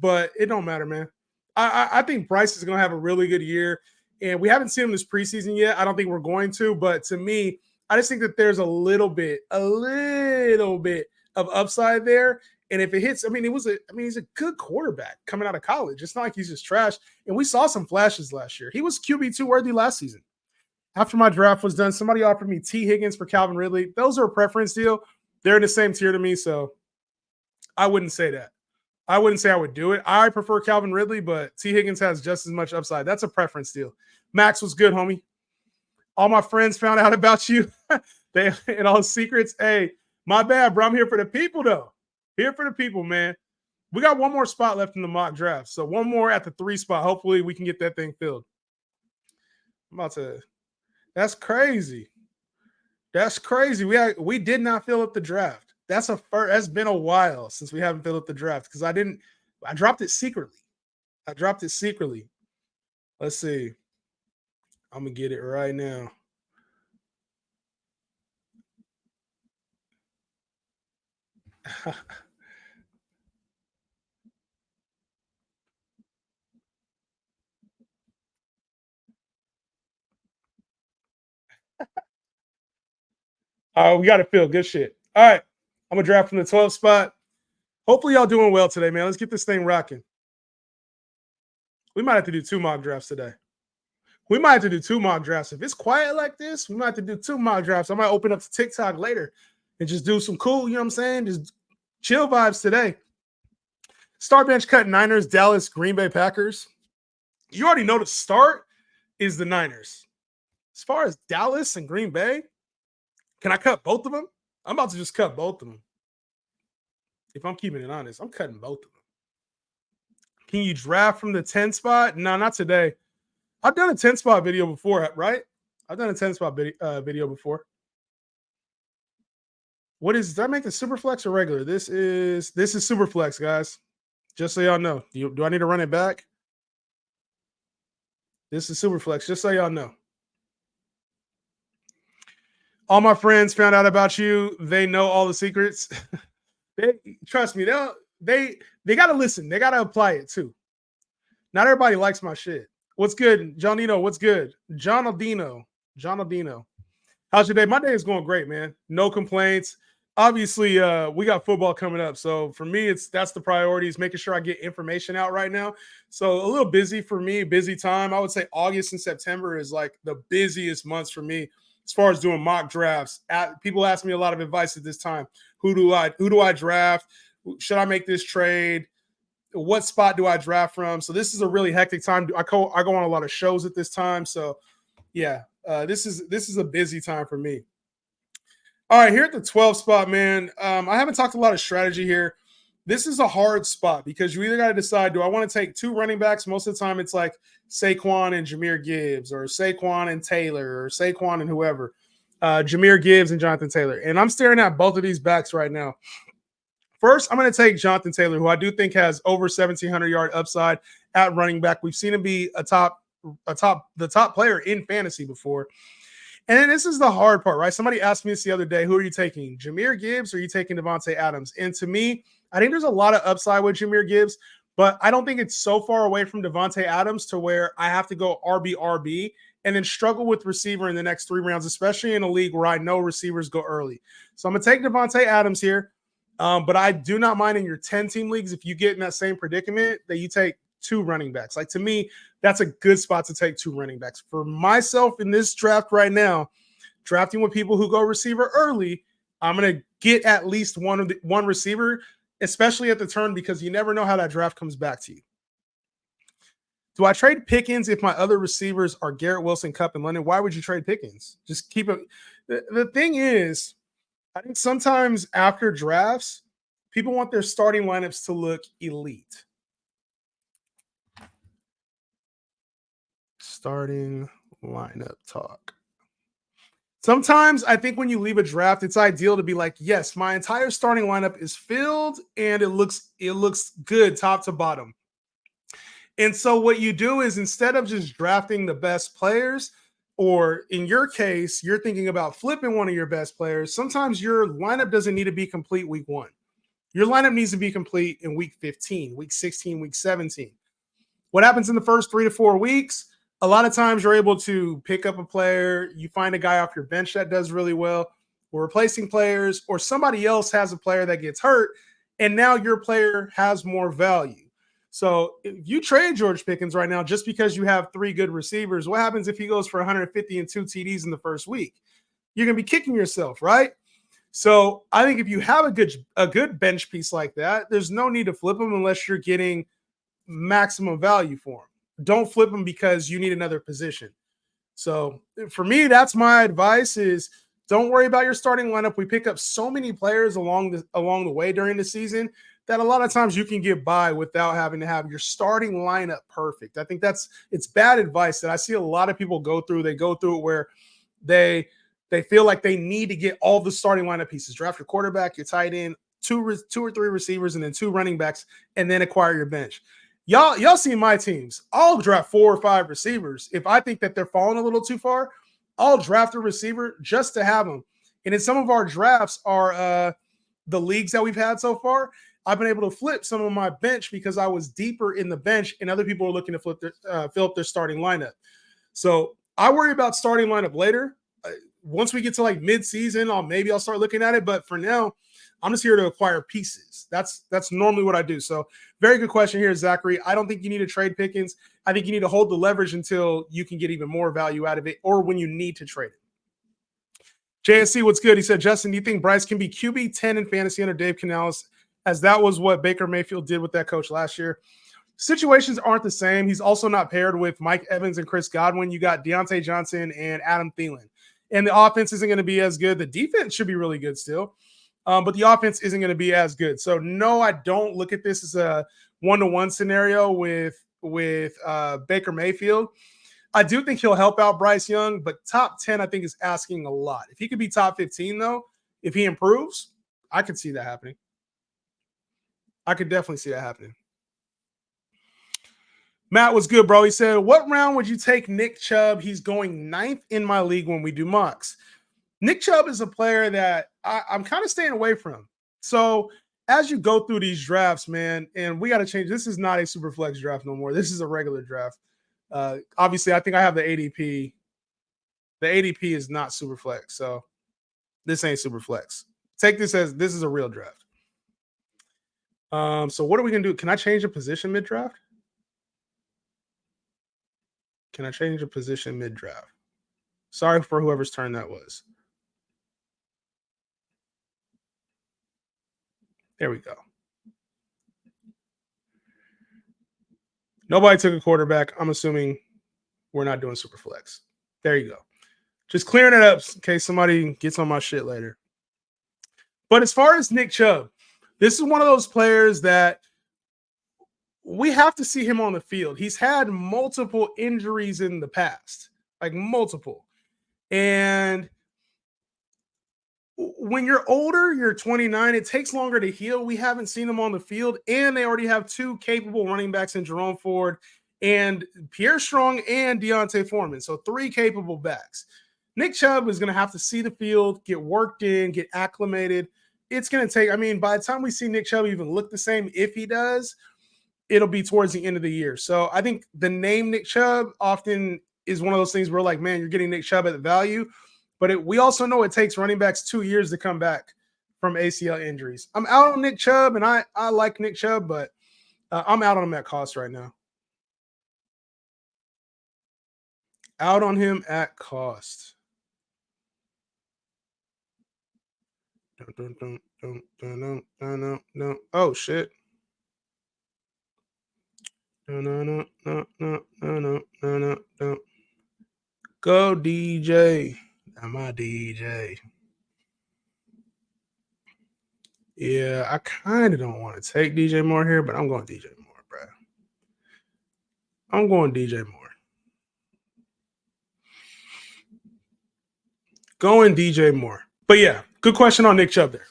but it don't matter, man. I think Bryce is going to have a really good year, and we haven't seen him this preseason yet. I don't think we're going to, but to me, I just think that there's a little bit of upside there. And if it hits, he's a good quarterback coming out of college. It's not like he's just trash. And we saw some flashes last year. He was QB2 worthy last season. After my draft was done, somebody offered me T. Higgins for Calvin Ridley. Those are a preference deal. They're in the same tier to me, so I wouldn't say that. I wouldn't say I would do it. I prefer Calvin Ridley, but T. Higgins has just as much upside. That's a preference deal. Max was good, homie. All my friends found out about you. They and all the secrets. Hey, my bad, bro. I'm here for the people, though. Here for the people, man. We got one more spot left in the mock draft. So one more at the 3 spot. Hopefully we can get that thing filled. That's crazy. That's crazy. We did not fill up the draft. That's been a while since we haven't filled up the draft because I dropped it secretly. Let's see. I'm going to get it right now. We got to fill. Good shit. All right. I'm going to draft from the 12th spot. Hopefully y'all doing well today, man. Let's get this thing rocking. We might have to do 2 mock drafts today. If it's quiet like this, we might have to do 2 mock drafts. I might open up to TikTok later and just do some cool, you know what I'm saying? Just chill vibes today. Start bench cut Niners, Dallas, Green Bay Packers. You already know the start is the Niners. As far as Dallas and Green Bay, can I cut both of them? I'm about to just cut both of them. If I'm keeping it honest, I'm cutting both of them. Can you draft from the 10 spot? No, not today. I've done a 10 spot video before, right? I've done a 10 spot video before. Did I make the super flex or regular? This is super flex, guys. Just so y'all know. Do I need to run it back? This is super flex, just so y'all know. All my friends found out about you. They know all the secrets. Trust me, they got to listen. They got to apply it too. Not everybody likes my shit. What's good, Johnino? What's good? John Aldino. How's your day? My day is going great, man. No complaints. Obviously, we got football coming up. So for me, that's the priority is making sure I get information out right now. So a little busy for me, busy time. I would say August and September is like the busiest months for me as far as doing mock drafts. People ask me a lot of advice at this time. Who do I draft? Should I make this trade? What spot do I draft from? So this is a really hectic time. I go on a lot of shows at this time. So yeah, this is a busy time for me. All right, here at the 12th spot, man, I haven't talked a lot of strategy here. This is a hard spot because you either got to decide, do I want to take 2 running backs? Most of the time it's like Saquon and Jahmyr Gibbs or Saquon and Taylor or Saquon and whoever. Jahmyr Gibbs and Jonathan Taylor. And I'm staring at both of these backs right now. First, I'm going to take Jonathan Taylor, who I do think has over 1,700-yard upside at running back. We've seen him be the top player in fantasy before. And then this is the hard part, right? Somebody asked me this the other day, who are you taking, Jahmyr Gibbs or are you taking Devontae Adams? And to me, I think there's a lot of upside with Jahmyr Gibbs, but I don't think it's so far away from Devontae Adams to where I have to go RB and then struggle with receiver in the next 3 rounds, especially in a league where I know receivers go early. So I'm going to take Devontae Adams here, but I do not mind in your 10-team leagues if you get in that same predicament that you take 2 running backs. Like, to me, that's a good spot to take 2 running backs. For myself in this draft right now, drafting with people who go receiver early, I'm going to get at least one receiver, especially at the turn, because you never know how that draft comes back to you. Do I trade Pickens if my other receivers are Garrett Wilson, Kupp, and London? Why would you trade Pickens? Just keep it. The thing is, I think sometimes after drafts, people want their starting lineups to look elite. Starting lineup talk. Sometimes I think when you leave a draft, it's ideal to be like, yes, my entire starting lineup is filled and it looks good top to bottom. And so what you do is, instead of just drafting the best players, or in your case, you're thinking about flipping one of your best players, sometimes your lineup doesn't need to be complete week 1. Your lineup needs to be complete in week 15, week 16, week 17. What happens in the first 3 to 4 weeks? A lot of times you're able to pick up a player, you find a guy off your bench that does really well, or replacing players, or somebody else has a player that gets hurt, and now your player has more value. So if you trade George Pickens right now just because you have 3 good receivers, what happens if he goes for 150 and 2 TDs in the first week? You're going to be kicking yourself, right? So I think if you have a good bench piece like that, there's no need to flip them unless you're getting maximum value for them. Don't flip them because you need another position. So for me, that's my advice is don't worry about your starting lineup. We pick up so many players along the way during the season that a lot of times you can get by without having to have your starting lineup perfect. I think it's bad advice that I see a lot of people go through. They go through it where they feel like they need to get all the starting lineup pieces. Draft your quarterback, your tight end, two or three receivers, and then 2 running backs, and then acquire your bench. Y'all see my teams. I'll draft 4 or 5 receivers. If I think that they're falling a little too far, I'll draft a receiver just to have them. And in some of our drafts are the leagues that we've had so far, I've been able to flip some of my bench because I was deeper in the bench and other people are looking to fill up their starting lineup. So I worry about starting lineup later. Once we get to like mid-season, I'll start looking at it. But for now, I'm just here to acquire pieces. That's normally what I do. So very good question here, Zachary. I don't think you need to trade Pickens. I think you need to hold the leverage until you can get even more value out of it or when you need to trade it. JSC, what's good? He said, Justin, do you think Bryce can be QB 10 in fantasy under Dave Canales, as that was what Baker Mayfield did with that coach last year? Situations aren't the same. He's also not paired with Mike Evans and Chris Godwin. You got Deontay Johnson and Adam Thielen. And the offense isn't going to be as good. The defense should be really good still. But the offense isn't going to be as good. So, no, I don't look at this as a one-to-one scenario with Baker Mayfield. I do think he'll help out Bryce Young, but top 10, I think, is asking a lot. If he could be top 15, though, if he improves, I could see that happening. I could definitely see that happening. Matt was good, bro. He said, what round would you take Nick Chubb? He's going 9th in my league when we do mocks. Nick Chubb is a player that I'm kind of staying away from. So as you go through these drafts, man, and we got to change. This is not a super flex draft no more. This is a regular draft. Obviously, I think I have the ADP. The ADP is not super flex. So this ain't super flex. Take this as this is a real draft. So what are we going to do? Can I change a position mid-draft? Can I change a position mid-draft? Sorry for whoever's turn that was. There we go. Nobody took a quarterback. I'm assuming we're not doing super flex. There you go. Just clearing it up in case somebody gets on my shit later. But as far as Nick Chubb, this is one of those players that we have to see him on the field. He's had multiple injuries in the past, like multiple. And when you're older, you're 29, it takes longer to heal. We haven't seen him on the field, and they already have 2 capable running backs in Jerome Ford and Pierre Strong and Deontay Foreman. So 3 capable backs. Nick Chubb is going to have to see the field, get worked in, get acclimated. It's going to take, by the time we see Nick Chubb even look the same, if he does, it'll be towards the end of the year. So I think the name Nick Chubb often is one of those things where like, man, you're getting Nick Chubb at the value. But we also know it takes running backs 2 years to come back from ACL injuries. I'm out on Nick Chubb, and I like Nick Chubb, but I'm out on him at cost right now. Out on him at cost. No. Oh, shit. No. Go DJ. I'm my DJ. Yeah, I kind of don't want to take DJ Moore here, but I'm going DJ Moore, bro. I'm going DJ Moore. Going DJ Moore. But yeah, good question on Nick Chubb there.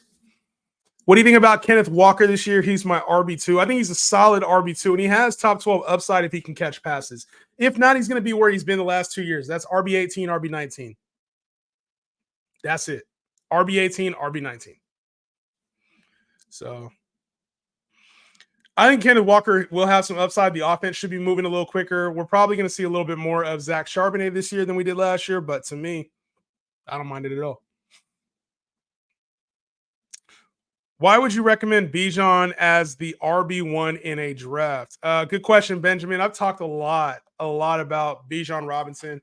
What do you think about Kenneth Walker this year? He's my RB2. I think he's a solid RB2, and he has top 12 upside if he can catch passes. If not, he's going to be where he's been the last 2 years. That's RB18, RB19. That's it. RB18, RB19. So I think Kenneth Walker will have some upside. The offense should be moving a little quicker. We're probably going to see a little bit more of Zach Charbonnet this year than we did last year, but to me, I don't mind it at all. Why would you recommend Bijan as the RB1 in a draft? Good question, Benjamin. I've talked a lot about Bijan Robinson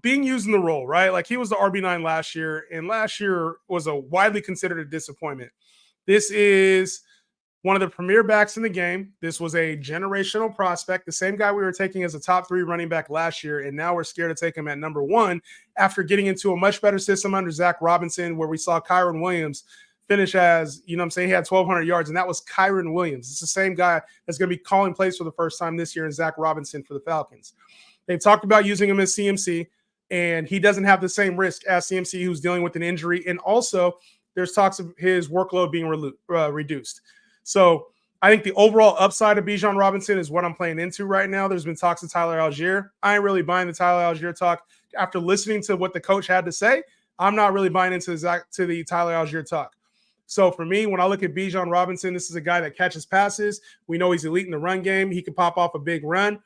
being used in the role, right? Like he was the RB9 last year, and last year was a widely considered a disappointment. This is one of the premier backs in the game. This was a generational prospect, the same guy we were taking as a top 3 running back last year, and now we're scared to take him at number 1 after getting into a much better system under Zach Robinson, where we saw Kyron Williams finish as, you know what I'm saying, he had 1,200 yards, and that was Kyron Williams. It's the same guy that's going to be calling plays for the first time this year in Zach Robinson for the Falcons. They've talked about using him as CMC, and he doesn't have the same risk as CMC, who's dealing with an injury, and also there's talks of his workload being reduced. So I think the overall upside of Bijan Robinson is what I'm playing into right now. There's been talks of Tyler Algier. I ain't really buying the Tyler Algier talk. After listening to what the coach had to say, I'm not really buying into the Tyler Algier talk. So for me, when I look at Bijan Robinson, this is a guy that catches passes. We know he's elite in the run game. He can pop off a big run.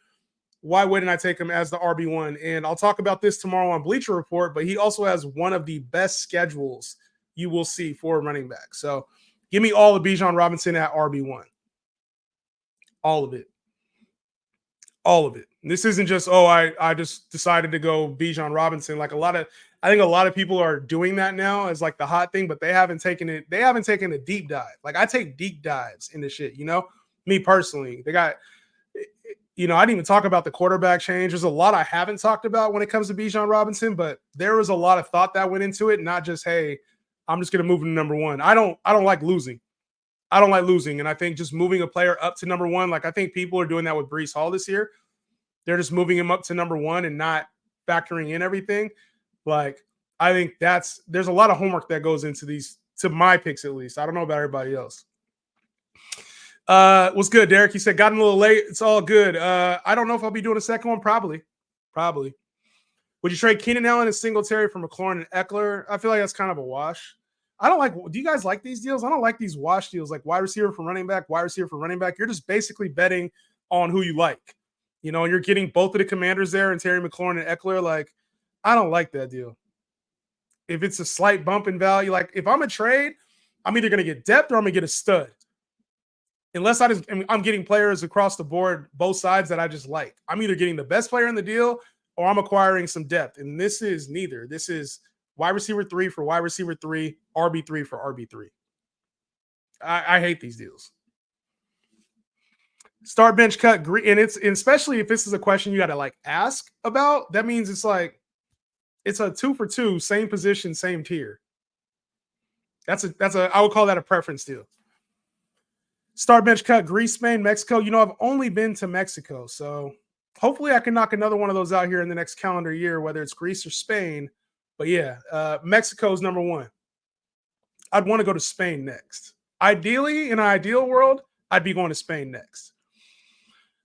Why wouldn't I take him as the RB1? And I'll talk about this tomorrow on Bleacher Report, but he also has one of the best schedules you will see for running back. So give me all of Bijan Robinson at RB1. All of it. All of it. This isn't just, I just decided to go Bijan Robinson. Like I think a lot of people are doing that now as like the hot thing, but they haven't taken it. They haven't taken a deep dive. Like I take deep dives into shit, you know, me personally. They got, you know, I didn't even talk about the quarterback change. There's a lot I haven't talked about when it comes to Bijan Robinson, but there was a lot of thought that went into it. Not just, hey, I'm just going to move him to number 1. I don't like losing. I don't like losing. And I think just moving a player up to number 1, like I think people are doing that with Breece Hall this year. They're just moving him up to number 1 and not factoring in everything. Like, I think there's a lot of homework that goes into these, to my picks at least. I don't know about everybody else. What's good, Derek? He said, got him a little late. It's all good. I don't know if I'll be doing a second one. Probably. Would you trade Keenan Allen and Singletary for McLaurin and Eckler? I feel like that's kind of a wash. Do you guys like these deals? I don't like these wash deals, like wide receiver for running back, wide receiver for running back. You're just basically betting on who you like. You know, you're getting both of the commanders there and Terry McLaurin and Eckler. Like, I don't like that deal. If it's a slight bump in value, like if I'm a trade, I'm either going to get depth or I'm going to get a stud. Unless I'm getting players across the board, both sides that I just like. I'm either getting the best player in the deal or I'm acquiring some depth. And this is neither. This is wide receiver 3 for wide receiver 3, RB3 for RB3. I hate these deals. Start bench cut, and especially if this is a question you got to like ask about, that means it's like it's a 2 for 2, same position, same tier. I would call that a preference deal. Start bench cut, Greece, Spain, Mexico. You know, I've only been to Mexico, so hopefully I can knock another one of those out here in the next calendar year, whether it's Greece or Spain. But yeah, Mexico's number 1. I'd want to go to Spain next. Ideally, in an ideal world, I'd be going to Spain next.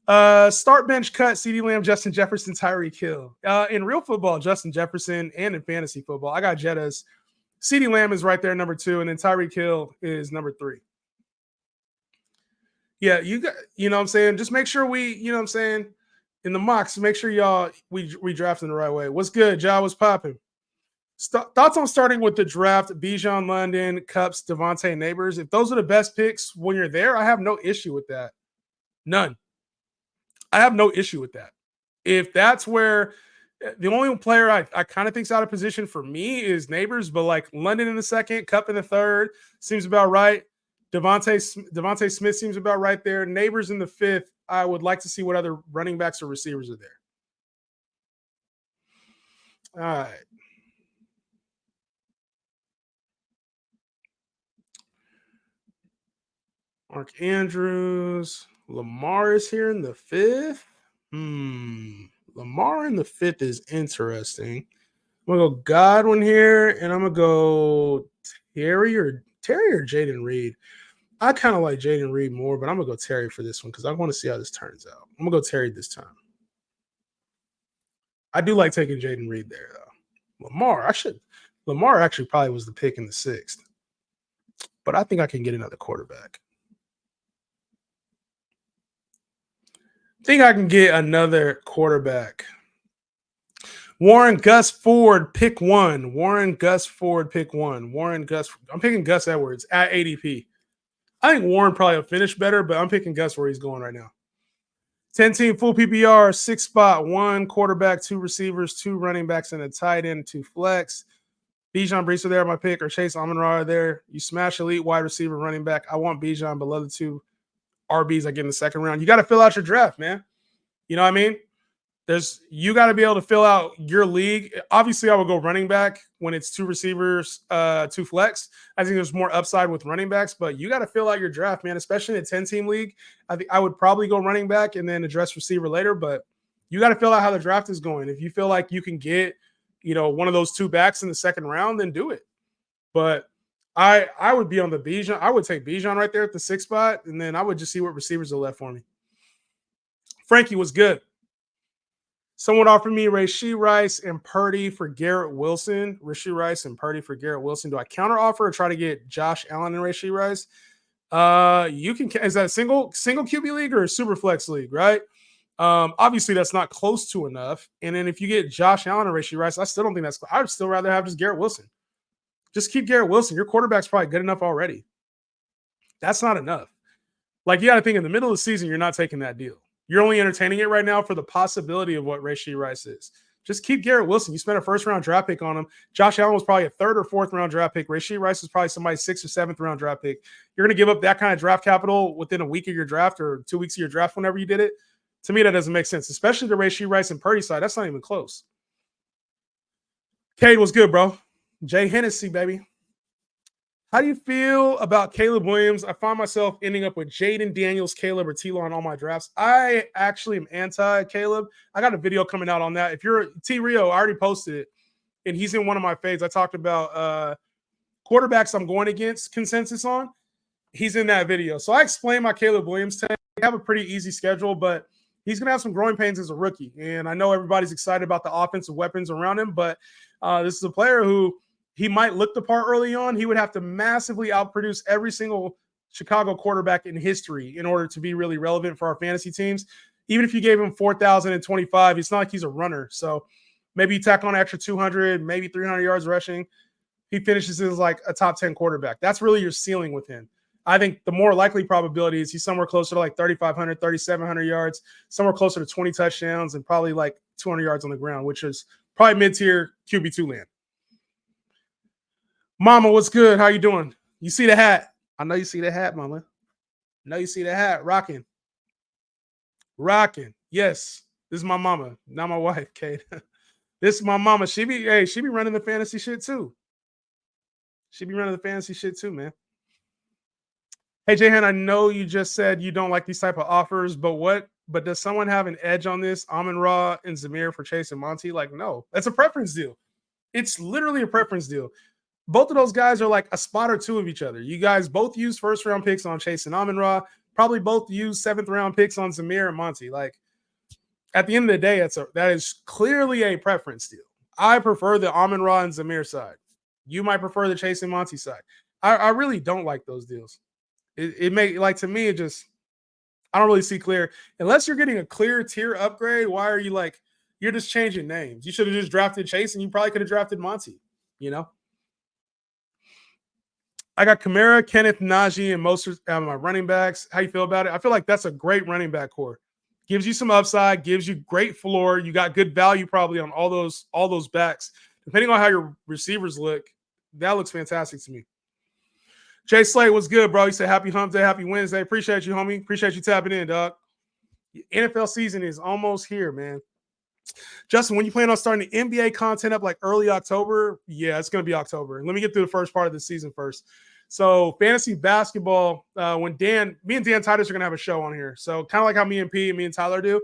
Start bench cut, CeeDee Lamb, Justin Jefferson, Tyreek Hill. In real football, Justin Jefferson, and in fantasy football, I got Jettas. CeeDee Lamb is right there, number 2, and then Tyreek Hill is number 3. Yeah, you know what I'm saying? Just make sure you know what I'm saying, in the mocks, make sure we drafting the right way. What's good, Ja? What's popping? Thoughts on starting with the draft, Bijan, London, Cups, Devontae, Neighbors. If those are the best picks when you're there, I have no issue with that. None. I have no issue with that. If that's where the only player I kind of think's out of position for me is Neighbors, but like London in the 2nd, Cup in the 3rd seems about right. Devontae Smith seems about right there. Neighbors in the 5th. I would like to see what other running backs or receivers are there. All right. Mark Andrews. Lamar is here in the 5th. Lamar in the 5th is interesting. I'm going to go Godwin here, and I'm going to go Terry or Jaden Reed. I kind of like Jaden Reed more, but I'm going to go Terry for this one because I want to see how this turns out. I'm going to go Terry this time. I do like taking Jaden Reed there, though. Lamar actually probably was the pick in the 6th. But I think I can get another quarterback. think I can get another quarterback. Warren Gus Ford, pick one. Warren Gus Ford, pick one. Warren Gus. I'm picking Gus Edwards at ADP. I think Warren probably will finish better, but I'm picking Gus where he's going right now. 10-team full PPR, 6-spot, 1 quarterback, 2 receivers, 2 running backs, and a tight end, 2 flex. Bijan Brees are there, my pick, or Chase Amon-Ra are there. You smash elite wide receiver, running back. I want Bijan below the 2 RBs I get in the second round. You got to fill out your draft, man. You know what I mean? You got to be able to fill out your league. Obviously, I would go running back when it's 2 receivers, 2 flex. I think there's more upside with running backs, but you got to fill out your draft, man. Especially in a 10-team league, I think I would probably go running back and then address receiver later. But you got to fill out how the draft is going. If you feel like you can get, one of those 2 backs in the second round, then do it. But I would be on the Bijan. I would take Bijan right there at the 6th spot, and then I would just see what receivers are left for me. Frankie was good. Someone offered me Rashee Rice and Purdy for Garrett Wilson. Rashee Rice and Purdy for Garrett Wilson. Do I counter offer or try to get Josh Allen and Rashee Rice? You can. Is that a single QB league or a super flex league? Right. Obviously that's not close to enough. And then if you get Josh Allen and Rashee Rice, I still don't think that's. I'd still rather have just Garrett Wilson. Just keep Garrett Wilson. Your quarterback's probably good enough already. That's not enough. Like you got to think in the middle of the season, you're not taking that deal. You're only entertaining it right now for the possibility of what Rashee Rice is. Just keep Garrett Wilson. You spent a 1st-round draft pick on him. Josh Allen was probably a 3rd or 4th-round draft pick. Rashee Rice was probably somebody's 6th or 7th-round draft pick. You're going to give up that kind of draft capital within a week of your draft or 2 weeks of your draft whenever you did it? To me, that doesn't make sense, especially the Rashee Rice and Purdy side. That's not even close. Cade was good, bro. Jay Hennessy, baby. How do you feel about Caleb Williams? I find myself ending up with Jaden Daniels, Caleb, or T-Law in all my drafts. I actually am anti-Caleb. I got a video coming out on that. If you're T-Rio, I already posted it, and he's in one of my fades. I talked about quarterbacks I'm going against consensus on. He's in that video. So I explained my Caleb Williams take. They have a pretty easy schedule, but he's going to have some growing pains as a rookie. And I know everybody's excited about the offensive weapons around him, but this is a player who – he might look the part early on. He would have to massively outproduce every single Chicago quarterback in history in order to be really relevant for our fantasy teams. Even if you gave him 4,025, it's not like he's a runner. So maybe you tack on an extra 200, maybe 300 yards rushing. He finishes as like a top 10 quarterback. That's really your ceiling with him. I think the more likely probability is he's somewhere closer to like 3,500, 3,700 yards, somewhere closer to 20 touchdowns and probably like 200 yards on the ground, which is probably mid-tier QB2 land. Mama, what's good? How you doing? You see the hat? I know you see the hat, Mama. I know you see the hat. Rocking. Yes. This is my mama, not my wife, Kate. This is my mama. She be running the fantasy shit too. Man. Hey, Jahan, I know you just said you don't like these type of offers, but does someone have an edge on this? Amon-Ra and Zamir for Chase and Monty? Like, no. That's a preference deal. It's literally a preference deal. Both of those guys are like a spot or 2 of each other. You guys both use 1st-round picks on Chase and Amon-Ra. Probably both use 7th-round picks on Zamir and Monty. Like, at the end of the day, that is clearly a preference deal. I prefer the Amon-Ra and Zamir side. You might prefer the Chase and Monty side. I really don't like those deals. It may, like, to me, I don't really see clear. Unless you're getting a clear tier upgrade, why are you like, you're just changing names? You should have just drafted Chase and you probably could have drafted Monty, I got Kamara, Kenneth, Najee, and most of my running backs. How you feel about it? I feel like that's a great running back core. Gives you some upside, gives you great floor. You got good value probably on all those backs. Depending on how your receivers look, that looks fantastic to me. Jay Slade, what's good, bro? You said happy hump day, happy Wednesday. Appreciate you, homie. Appreciate you tapping in, dog. NFL season is almost here, man. Justin, when you plan on starting the NBA content up like early October? Yeah, it's going to be October. Let me get through the first part of the season first. So fantasy basketball, me and Dan Titus are going to have a show on here. So kind of like how me and Tyler do.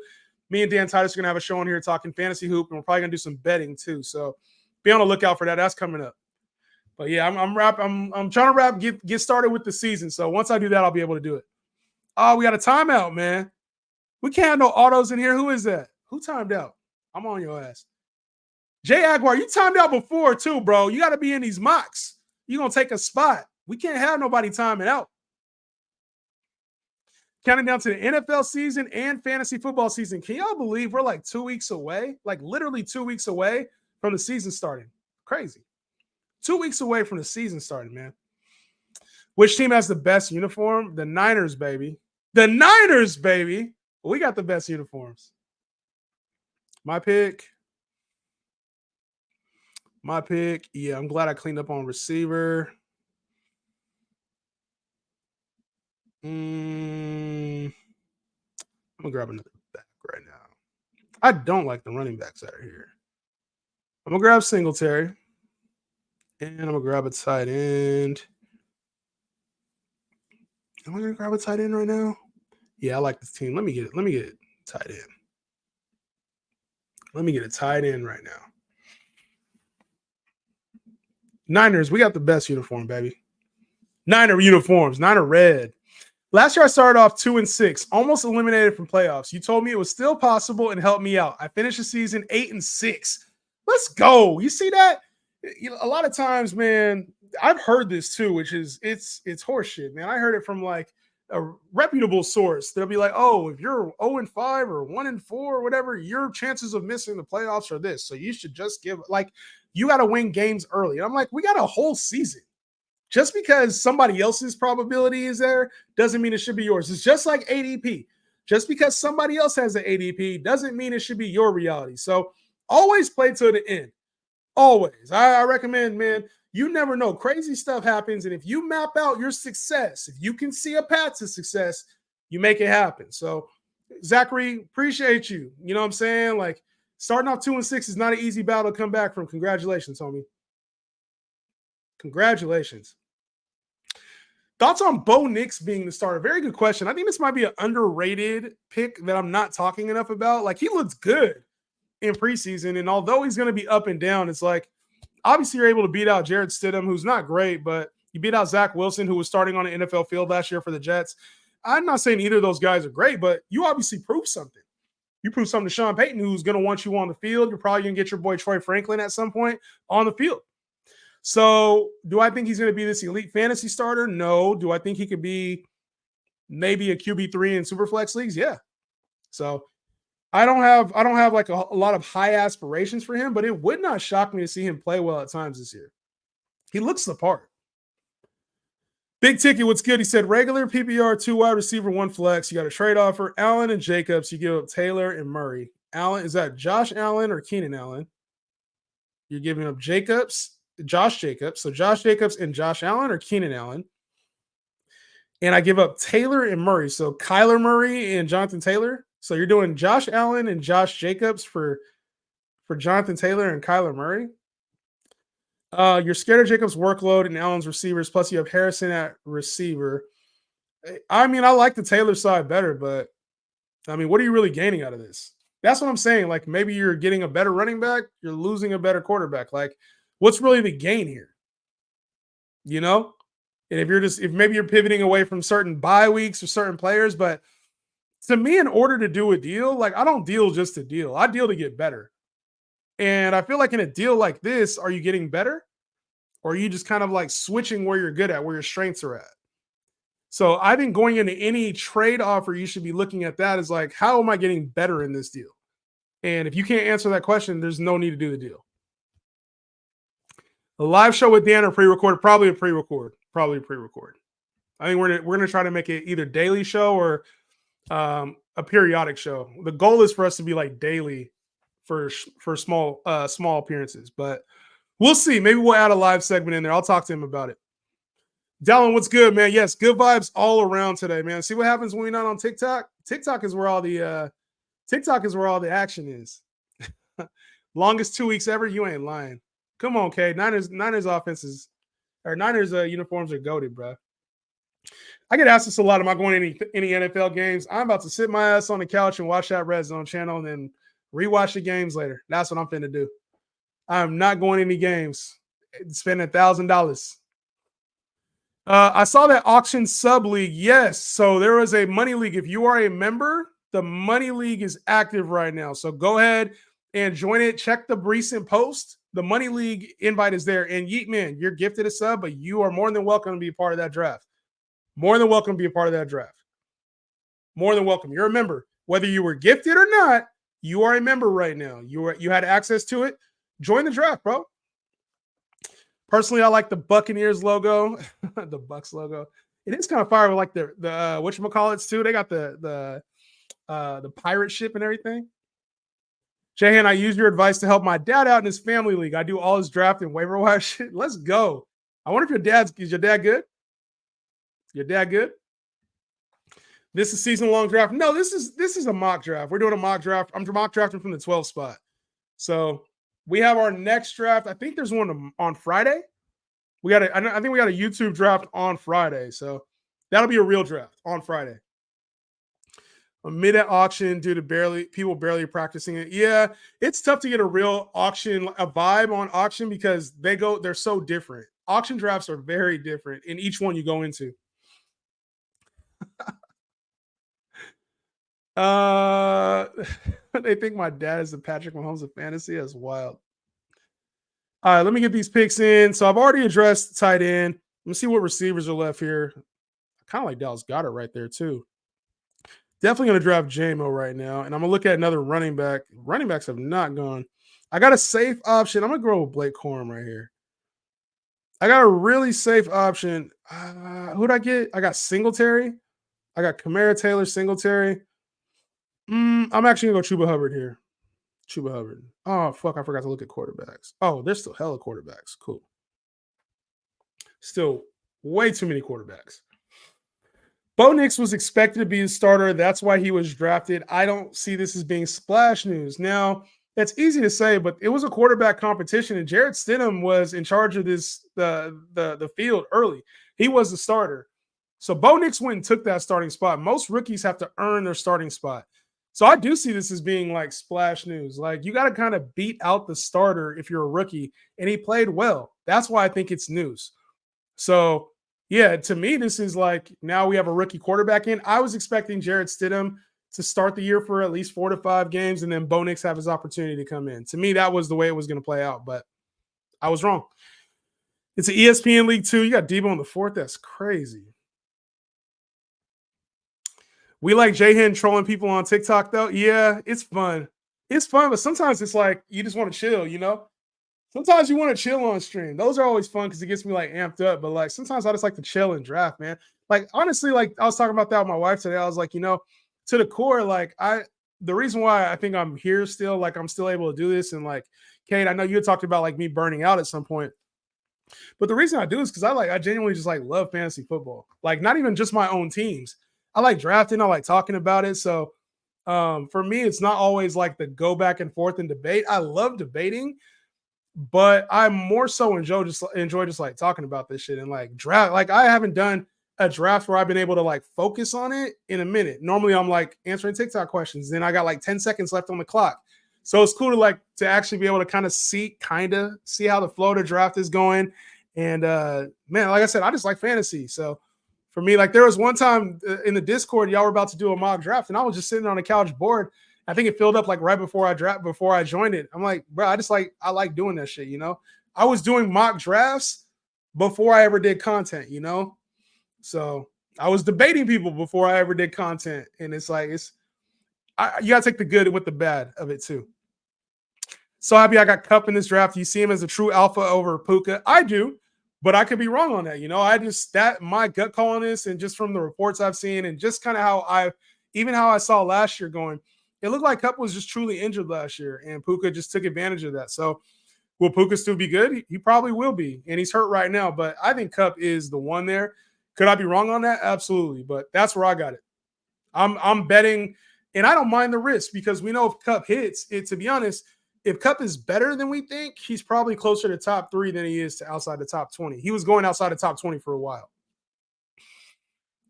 Me and Dan Titus are going to have a show on here talking fantasy hoop, and we're probably going to do some betting too. So be on the lookout for that. That's coming up. But yeah, I'm trying to get started with the season. So once I do that, I'll be able to do it. Oh, we got a timeout, man. We can't have no autos in here. Who is that? Who timed out? I'm on your ass. Jay Aguiar, you timed out before too, bro. You got to be in these mocks. You're going to take a spot. We can't have nobody timing out. Counting down to the NFL season and fantasy football season. Can y'all believe we're like 2 weeks away? Like literally 2 weeks away from the season starting. Crazy. 2 weeks away from the season starting, man. Which team has the best uniform? The Niners, baby. The Niners, baby. We got the best uniforms. My pick. Yeah, I'm glad I cleaned up on receiver. I'm gonna grab another back right now. I don't like the running backs out of here. I'm gonna grab Singletary, and I'm gonna grab a tight end. Am I gonna grab a tight end right now? Yeah, I like this team. Let me get it. Let me get it tight end. Let me get a tight end right now. Niners, we got the best uniform, baby. Niner uniforms, Niner red. Last year I started off 2-6, almost eliminated from playoffs. You told me it was still possible and helped me out. I finished the season 8-6. Let's go. You see that? A lot of times, man, I've heard this too, which is it's horseshit, man. I heard it from like a reputable source. They'll be like, "Oh, if you're 0-5 or 1-4 or whatever, your chances of missing the playoffs are this. So you should just give like you got to win games early." And I'm like, we got a whole season. Just because somebody else's probability is there doesn't mean it should be yours. It's just like ADP. Just because somebody else has an ADP doesn't mean it should be your reality. So always play to the end. Always. I recommend, man, you never know. Crazy stuff happens. And if you map out your success, if you can see a path to success, you make it happen. So, Zachary, appreciate you. You know what I'm saying? Like, starting off 2-6 is not an easy battle to come back from. Congratulations, homie. Congratulations. Thoughts on Bo Nix being the starter? Very good question. I think this might be an underrated pick that I'm not talking enough about. Like, he looks good in preseason, and although he's going to be up and down, it's like, obviously you're able to beat out Jared Stidham, who's not great, but you beat out Zach Wilson, who was starting on an NFL field last year for the Jets. I'm not saying either of those guys are great, but you obviously proved something. You proved something to Sean Payton, who's going to want you on the field. You're probably going to get your boy Troy Franklin at some point on the field. So do I think he's going to be this elite fantasy starter? No. Do I think he could be maybe a QB3 in Superflex leagues? Yeah. So I don't have like a lot of high aspirations for him, but it would not shock me to see him play well at times this year. He looks the part. Big Ticket, what's good? He said regular PPR, 2 wide receiver, 1 flex. You got a trade offer. Allen and Jacobs. You give up Taylor and Murray. Allen, is that Josh Allen or Keenan Allen? You're giving up Josh Jacobs. So Josh Jacobs and Josh Allen or Keenan Allen. And I give up Taylor and Murray. So Kyler Murray and Jonathan Taylor. So you're doing Josh Allen and Josh Jacobs for Jonathan Taylor and Kyler Murray. You're scared of Jacobs' workload and Allen's receivers, plus you have Harrison at receiver. I mean, I like the Taylor side better, but I mean, what are you really gaining out of this? That's what I'm saying. Like, maybe you're getting a better running back, you're losing a better quarterback. Like, what's really the gain here? You know? And if maybe you're pivoting away from certain bye weeks or certain players, but to me, in order to do a deal, like, I don't deal just to deal. I deal to get better. And I feel like in a deal like this, are you getting better? Or are you just kind of like switching where you're good at, where your strengths are at? So I think going into any trade offer, you should be looking at that as like, how am I getting better in this deal? And if you can't answer that question, there's no need to do the deal. A live show with Dan or pre-recorded? Probably a pre-record. I think we're going to try to make it either daily show or a periodic show. The goal is for us to be like daily for small appearances, but we'll see. Maybe we'll add a live segment in there. I'll talk to him about it. Dallin, what's good, man? Yes, good vibes all around today, man. See what happens when we're not on TikTok? TikTok is where all the action is. Longest 2 weeks ever. You ain't lying. Come on, K. Niners offenses or Niners uniforms are goated, bro. I get asked this a lot. Am I going to any NFL games? I'm about to sit my ass on the couch and watch that Red Zone channel and then rewatch the games later. That's what I'm finna do. I'm not going to any games. Spending $1,000. I saw that auction sub league. Yes. So there was a money league. If you are a member, the money league is active right now. So go ahead and join it. Check the recent post. The money league invite is there. And Yeet Man, you're gifted a sub, but you are more than welcome to be a part of that draft. more than welcome. You're a member. Whether you were gifted or not, you are a member right now. You had access to it. Join the draft, bro. Personally, I like the Buccaneers logo, the Bucks logo. It is kind of fire with like the whatchamacallits too. They got the pirate ship and everything. Jahan, I use your advice to help my dad out in his family league. I do all his draft and waiver wire shit. Let's go. I wonder if is your dad good? Your dad good? This is season-long draft. No, this is a mock draft. We're doing a mock draft. I'm mock drafting from the 12 spot. So we have our next draft. I think there's one on Friday. I think we got a YouTube draft on Friday. So that'll be a real draft on Friday. A mid at auction due to people barely practicing it. Yeah, it's tough to get a real auction, a vibe on auction because they're so different. Auction drafts are very different in each one you go into. They think my dad is the Patrick Mahomes of fantasy. That's wild. All right, let me get these picks in. So I've already addressed tight end. Let me see what receivers are left here. I kind of like Dallas Goedert right there too. Definitely going to draft JMO right now. And I'm going to look at another running back. Running backs have not gone. I got a safe option. I'm going to go with Blake Corum right here. I got a really safe option. Who'd I get? I got Singletary. I got Kamara Taylor, Singletary. I'm actually going to go Chuba Hubbard here. Chuba Hubbard. Oh, fuck. I forgot to look at quarterbacks. Oh, there's still hella quarterbacks. Cool. Still way too many quarterbacks. Bo Nix was expected to be the starter. That's why he was drafted. I don't see this as being splash news. Now, that's easy to say, but it was a quarterback competition, and Jarrett Stidham was in charge of the field early. He was the starter. So Bo Nix went and took that starting spot. Most rookies have to earn their starting spot. So I do see this as being like splash news. Like you got to kind of beat out the starter if you're a rookie, and he played well. That's why I think it's news. So yeah, to me, this is like now we have a rookie quarterback in. I was expecting Jarrett Stidham to start the year for at least 4 to 5 games, and then Bo Nix have his opportunity to come in. To me, that was the way it was going to play out, but I was wrong. It's an ESPN League 2. You got Debo on the 4th. That's crazy. We like Jahan trolling people on TikTok, though. Yeah, it's fun. It's fun, but sometimes it's like you just want to chill, you know? Sometimes you want to chill on stream. Those are always fun because it gets me like amped up. But like sometimes I just like to chill and draft, man. Like honestly, like I was talking about that with my wife today. I was like, to the core, like the reason why I think I'm here still, like I'm still able to do this, and like Kate, I know you had talked about like me burning out at some point. But the reason I do is because I genuinely just like love fantasy football. Like not even just my own teams. I like drafting. I like talking about it. So for me, it's not always like the go back and forth and debate. I love debating. But I more so enjoy just like talking about this shit and like draft. Like I haven't done a draft where I've been able to like focus on it in a minute. Normally I'm like answering TikTok questions. Then I got like 10 seconds left on the clock. So it's cool to actually be able to kind of see how the flow of the draft is going. And man, like I said, I just like fantasy. So for me, like there was one time in the Discord, y'all were about to do a mock draft, and I was just sitting on a couch bored. I think it filled up like right before I joined it. I'm like, bro, I like doing that shit, I was doing mock drafts before I ever did content, So I was debating people before I ever did content. And it's like, you gotta take the good with the bad of it too. So happy I got Cup in this draft. You see him as a true alpha over Puka. I do, but I could be wrong on that. My gut call on this, and just from the reports I've seen, and just kind of how I saw last year going, it looked like Kupp was just truly injured last year, and Puka just took advantage of that. So will Puka still be good? He probably will be, and he's hurt right now, but I think Kupp is the one there. Could I be wrong on that? Absolutely, but that's where I got it. I'm betting, and I don't mind the risk because we know if Kupp hits, to be honest, if Kupp is better than we think, he's probably closer to top 3 than he is to outside the top 20. He was going outside the top 20 for a while.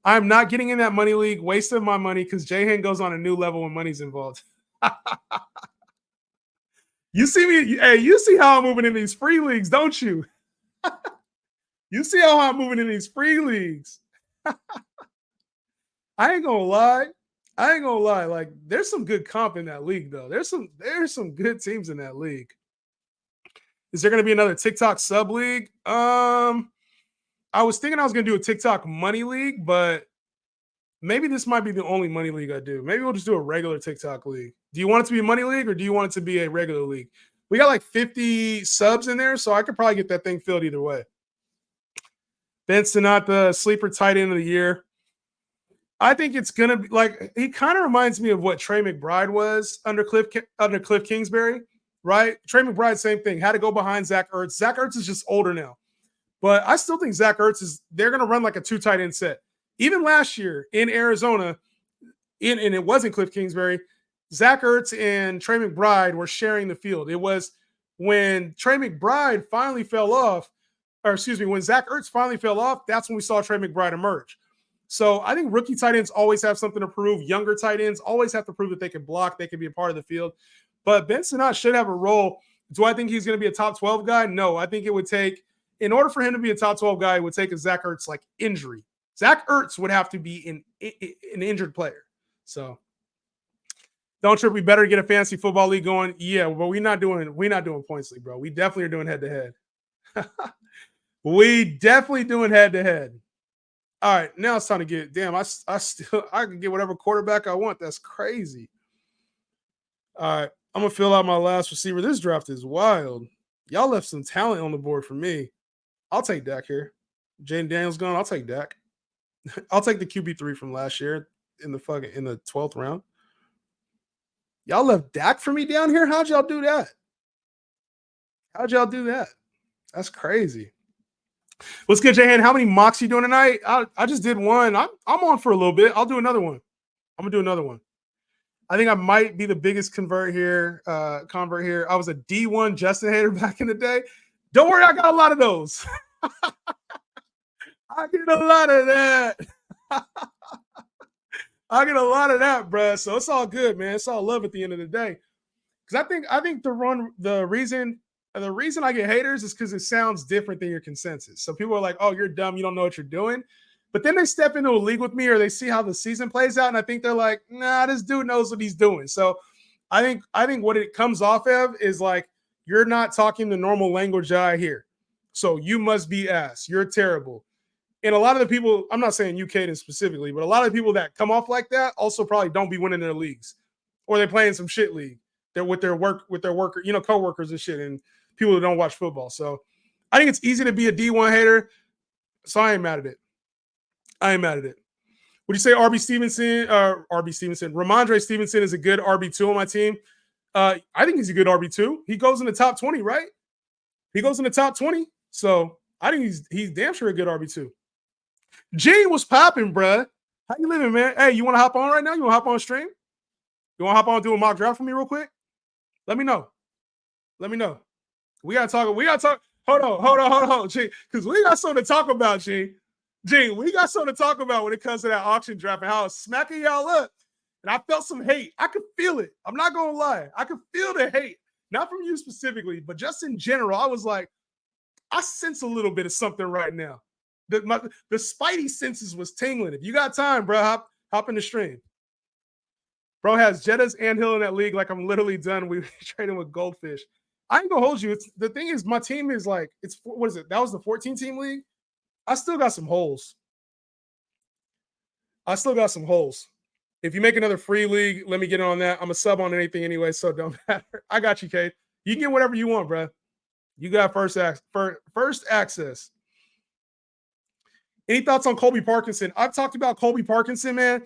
I'm not getting in that money league, wasting my money because Jahan goes on a new level when money's involved. You see me, hey, you see how I'm moving in these free leagues, don't you? You see how I'm moving in these free leagues. I ain't gonna lie. Like, there's some good comp in that league, though. There's some good teams in that league. Is there gonna be another TikTok sub league? I was thinking I was gonna do a TikTok money league, but maybe this might be the only money league I do. Maybe we'll just do a regular TikTok league. Do you want it to be a money league or do you want it to be a regular league? We got like 50 subs in there, so I could probably get that thing filled either way. Benson, not the sleeper tight end of the year. I think it's gonna be like he kind of reminds me of what Trey McBride was under Cliff Kingsbury, right? Trey McBride, same thing, had to go behind Zach Ertz. Zach Ertz is just older now, but I still think Zach Ertz they're gonna run like a 2 tight end set. Even last year in Arizona, and it wasn't Cliff Kingsbury, Zach Ertz and Trey McBride were sharing the field. It was when Trey McBride finally fell off, or excuse me, when Zach Ertz finally fell off, that's when we saw Trey McBride emerge. So I think rookie tight ends always have something to prove. Younger tight ends always have to prove that they can block, they can be a part of the field. But Ben Sinnott should have a role. Do I think he's going to be a top 12 guy? No. I think it would take, in order for him to be a top 12 guy, it would take a Zach Ertz like injury. Zach Ertz would have to be an injured player. So don't trip. We better get a fantasy football league going. Yeah, but we're not doing points league, bro. We definitely are doing head to head. We definitely doing head to head. All right, now it's time to get. Damn, I can get whatever quarterback I want. That's crazy. All right, I'm gonna fill out my last receiver. This draft is wild. Y'all left some talent on the board for me. I'll take Dak here. Jaden Daniels gone. I'll take Dak. I'll take the QB3 from last year in the 12th round. Y'all left Dak for me down here. How'd y'all do that? That's crazy. What's good, Jahan? How many mocks you doing tonight? I just did one. I'm on for a little bit. I'll do another one. I'm gonna do another one. I think I might be the biggest convert here. I was a D1 Justin hater back in the day. Don't worry, I got a lot of those. I get a lot of that. I get a lot of that, bro. So it's all good, man. It's all love at the end of the day. Because I think the reason I get haters is because it sounds different than your consensus. So people are like, "Oh, you're dumb. You don't know what you're doing." But then they step into a league with me, or they see how the season plays out, and I think they're like, "Nah, this dude knows what he's doing." So I think what it comes off of is like you're not talking the normal language that I hear. So you must be ass. You're terrible. And a lot of the people, I'm not saying you, Caden, specifically, but a lot of the people that come off like that also probably don't be winning their leagues, or they're playing some shit league. They're with their worker, coworkers and shit, and people who don't watch football. So I think it's easy to be a D1 hater. So I ain't mad at it. Would you say RB Stevenson? Ramondre Stevenson is a good RB2 on my team. I think he's a good RB2. He goes in the top 20, right? He goes in the top 20. So I think he's damn sure a good RB2. G was popping, bruh. How you living, man? Hey, you want to hop on right now? You want to hop on stream? You want to hop on and do a mock draft for me real quick? Let me know. We gotta talk. Hold on, G, because we got something to talk about, G. We got something to talk about when it comes to that auction draft and how it's smacking y'all up. And I felt some hate. I could feel it. I'm not gonna lie. I could feel the hate, not from you specifically, but just in general. I was like, I sense a little bit of something right now. The spidey senses was tingling. If you got time, bro, hop in the stream. Bro has Jettas and Hill in that league. Like I'm literally done. We trading with goldfish. I ain't gonna hold you. The thing is, my team is like, what is it? That was the 14-team league. I still got some holes. If you make another free league, let me get on that. I'm a sub on anything anyway, so it don't matter. I got you, Kate. You can get whatever you want, bro. You got first access. Any thoughts on Colby Parkinson? I've talked about Colby Parkinson, man.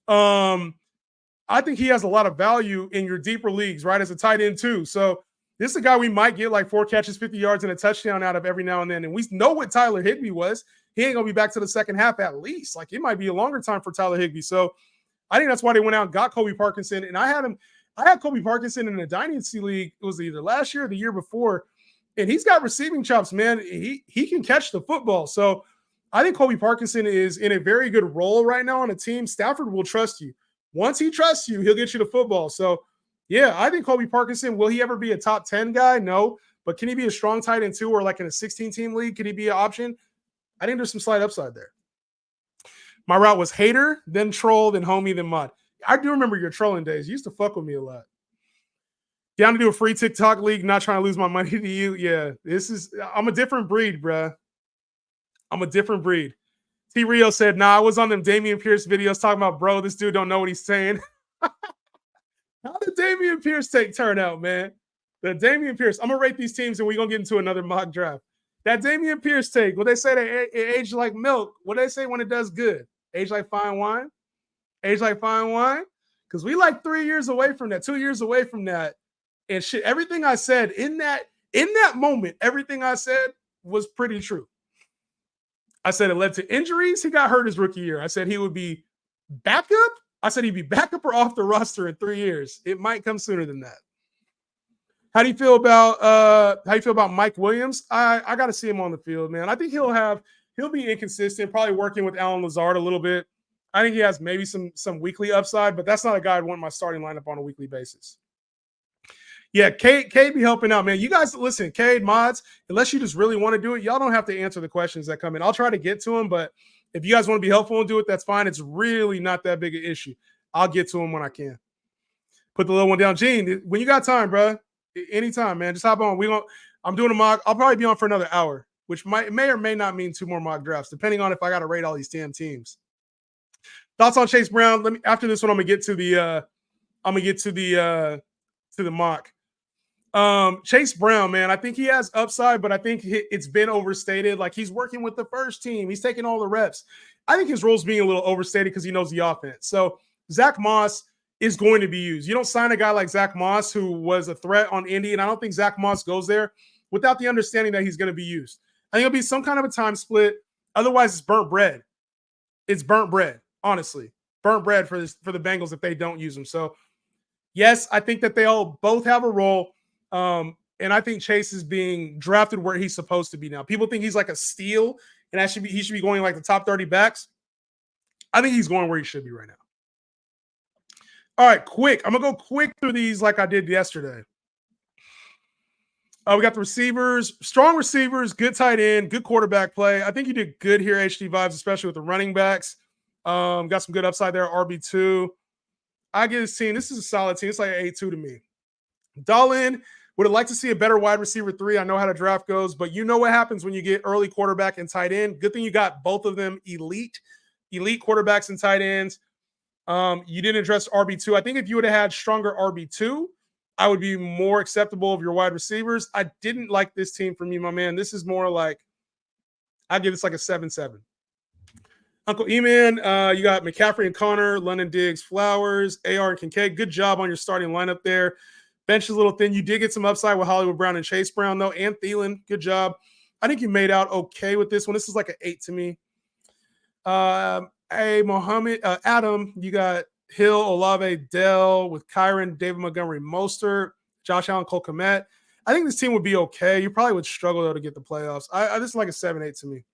I think he has a lot of value in your deeper leagues, right? As a tight end too. So this is a guy we might get like 4 catches, 50 yards, and a touchdown out of every now and then. And we know what Tyler Higbee was. He ain't gonna be back to the second half at least. Like it might be a longer time for Tyler Higbee. So I think that's why they went out and got Colby Parkinson. And I had Colby Parkinson in a dynasty league. It was either last year or the year before. And he's got receiving chops, man. He can catch the football. So I think Colby Parkinson is in a very good role right now on a team. Stafford will trust you. Once he trusts you, he'll get you the football. So, yeah, I think Colby Parkinson, will he ever be a top 10 guy? No. But can he be a strong tight end too, or like in a 16-team league? Can he be an option? I think there's some slight upside there. My route was hater, then troll, then homie, then mod. I do remember your trolling days. You used to fuck with me a lot. Down to do a free TikTok league, not trying to lose my money to you. Yeah, I'm a different breed, bruh. I'm a different breed. T. Rio said, nah, I was on them Damian Pierce videos talking about, bro, this dude don't know what he's saying. How did Damian Pierce turn out, man? The Damian Pierce. I'm going to rate these teams and we're going to get into another mock draft. That Damian Pierce take, what they say that it age like milk. What do they say when it does good? Age like fine wine? Age like fine wine? Because we like 3 years away from that, 2 years away from that. And shit, everything I said in that moment, everything I said was pretty true. I said it led to injuries. He got hurt his rookie year. I said he would be backup. I said he'd be backup or off the roster in 3 years. It might come sooner than that. How do you feel about Mike Williams? I got to see him on the field, man. I think he'll be inconsistent, probably working with Allen Lazard a little bit. I think he has maybe some weekly upside, but that's not a guy I'd want my starting lineup on a weekly basis. Yeah, Cade be helping out, man. You guys listen, Cade, mods, unless you just really want to do it, y'all don't have to answer the questions that come in. I'll try to get to them, but if you guys want to be helpful and do it, that's fine. It's really not that big an issue. I'll get to them when I can. Put the little one down. Gene, when you got time, bro, anytime, man, just hop on. I'm doing a mock. I'll probably be on for another hour, which may or may not mean 2 more mock drafts, depending on if I got to rate all these damn teams. Thoughts on Chase Brown? After this one, I'm gonna get to the mock. Chase Brown, man, I think he has upside, but I think it's been overstated. Like, he's working with the first team. He's taking all the reps. I think his role's being a little overstated because he knows the offense. So Zach Moss is going to be used. You don't sign a guy like Zach Moss, who was a threat on Indy, and I don't think Zach Moss goes there without the understanding that he's going to be used. I think it'll be some kind of a time split. Otherwise, it's burnt bread. It's burnt bread, honestly. Burnt bread for the Bengals if they don't use him. So, yes, I think that they all both have a role. And I think Chase is being drafted where he's supposed to be now. People think he's like a steal, and he should be going like the top 30 backs. I think he's going where he should be right now. All right, quick. I'm gonna go quick through these like I did yesterday. We got the receivers, strong receivers, good tight end, good quarterback play. I think you did good here, HD Vibes, especially with the running backs. Got some good upside there, RB2. I give this team, this is a solid team. It's like an A2 to me. Dahlin, would have liked to see a better wide receiver 3. I know how the draft goes, but you know what happens when you get early quarterback and tight end. Good thing you got both of them elite quarterbacks and tight ends. You didn't address RB2. I think if you would have had stronger RB2, I would be more acceptable of your wide receivers. I didn't like this team from you, my man. This is more like, I'd give this like a 7-7. Uncle E-Man, you got McCaffrey and Connor, London Diggs, Flowers, AR and Kincaid. Good job on your starting lineup there. Bench is a little thin. You did get some upside with Hollywood Brown and Chase Brown, though, and Thielen. Good job. I think you made out okay with this one. This is like an 8 to me. Adam, you got Hill, Olave, Dell with Kyron, David Montgomery, Mostert, Josh Allen, Cole Kmet. I think this team would be okay. You probably would struggle, though, to get the playoffs. This is like a 7-8 to me.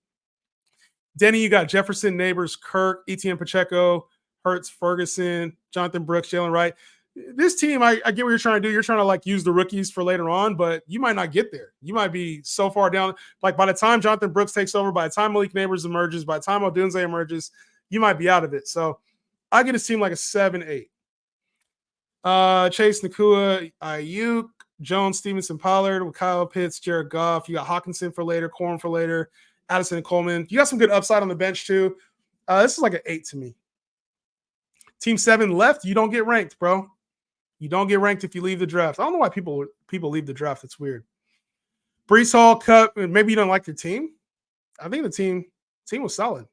Denny, you got Jefferson, Neighbors, Kirk, Etienne Pacheco, Hurts, Ferguson, Jonathan Brooks, Jalen Wright. This team, I get what you're trying to do. You're trying to like use the rookies for later on, but you might not get there. You might be so far down. Like by the time Jonathan Brooks takes over, by the time Malik Neighbors emerges, by the time Odunze emerges, you might be out of it. So I get a team like a 7-8. Chase, Nakua, Ayuk, Jones, Stevenson, Pollard with Kyle Pitts, Jared Goff. You got Hawkinson for later, Corn for later, Addison and Coleman. You got some good upside on the bench too. This is like an 8 to me. Team 7 left, you don't get ranked, bro. You don't get ranked if you leave the draft. I don't know why people leave the draft. It's weird. Brees Hall, Cup. Maybe you don't like your team. I think the team was solid.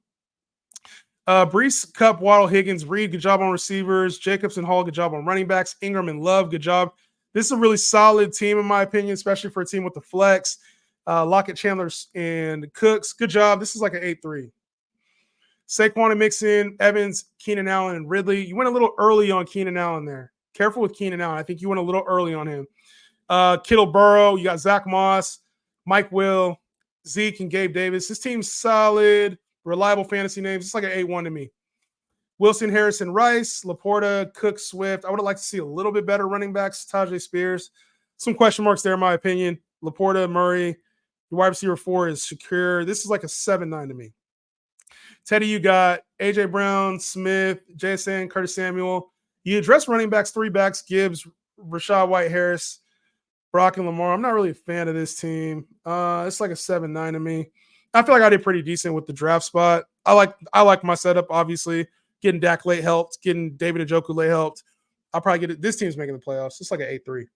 Brees, Cup, Waddle, Higgins, Reed. Good job on receivers. Jacobs and Hall. Good job on running backs. Ingram and Love. Good job. This is a really solid team in my opinion, especially for a team with the flex. Lockett, Chandler, and Cooks. Good job. This is like an 8-3. Saquon and Mixon, Evans, Keenan Allen, and Ridley. You went a little early on Keenan Allen there. Careful with Keenan Allen. I think you went a little early on him. Kittle, Burrow. You got Zach Moss, Mike Will, Zeke, and Gabe Davis. This team's solid, reliable fantasy names. It's like an 8-1 to me. Wilson, Harrison, Rice, Laporta, Cook, Swift. I would have liked to see a little bit better running backs. Tajay Spears. Some question marks there, in my opinion. Laporta, Murray. Your wide receiver 4 is Shakir. This is like a 7-9 to me. Teddy, you got A.J. Brown, Smith, JSN, Curtis Samuel. You address running backs, 3 backs, Gibbs, Rashad White, Harris, Brock, and Lamar. I'm not really a fan of this team. It's like a 7-9 to me. I feel like I did pretty decent with the draft spot. I like my setup, obviously. Getting Dak late helped. Getting David Njoku late helped. I'll probably get it. This team's making the playoffs. It's like an 8-3.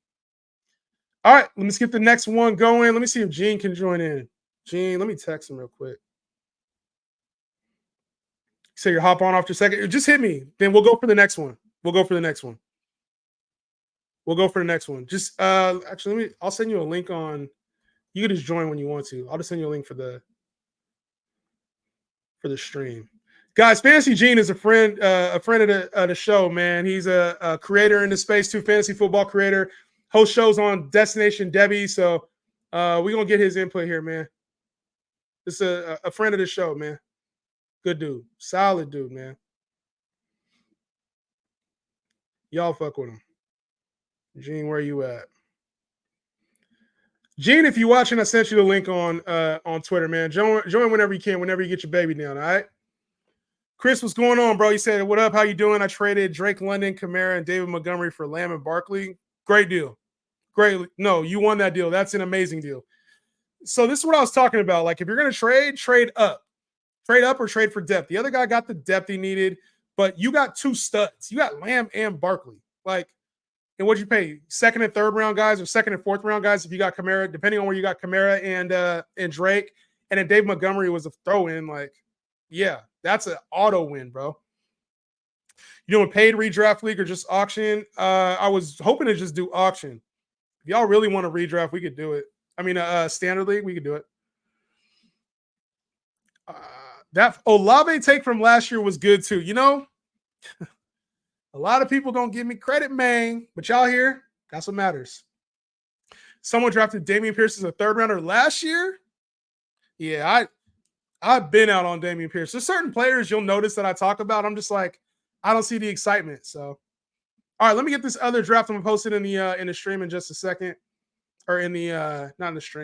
All right, let me skip the next one going. Let me see if Gene can join in. Gene, let me text him real quick. So you hop on after a second. Just hit me. Then we'll go for the next one. We'll go for the next one. Just actually I'll send you a link on. You can just join when you want to. I'll just send you a link for the stream. Guys, Fantasy Gene is a friend of the show, man. He's a creator in the space too, fantasy football creator, host shows on Destination Debbie. So we're gonna get his input here, man. This is a friend of the show, man. Good dude, solid dude, man. Y'all fuck with him. Gene, where you at? Gene, if you're watching, I sent you the link on Twitter, man. Join whenever you can, whenever you get your baby down, all right? Chris, what's going on, bro? You said, what up? How you doing? I traded Drake London, Kamara, and David Montgomery for Lamb and Barkley. Great deal. Great. No, you won that deal. That's an amazing deal. So this is what I was talking about. Like, if you're going to trade up. Trade up or trade for depth. The other guy got the depth he needed, but you got two studs. You got Lamb and Barkley. Like, and what'd you pay? Second and third round guys or second and fourth round guys if you got Kamara, depending on where you got Kamara and Drake. And then Dave Montgomery was a throw-in. Like, yeah, that's an auto win, bro. You doing paid redraft league or just auction? I was hoping to just do auction. If y'all really want to redraft, we could do it. I mean, standard league, we could do it. That Olave take from last year was good too. You know, a lot of people don't give me credit, man. But y'all here, that's what matters. Someone drafted Dameon Pierce as a third rounder last year. Yeah, I've been out on Dameon Pierce. There's certain players you'll notice that I talk about. I'm just like, I don't see the excitement. So, all right, let me get this other draft I'm gonna post it in the stream in just a second, or in the not in the stream.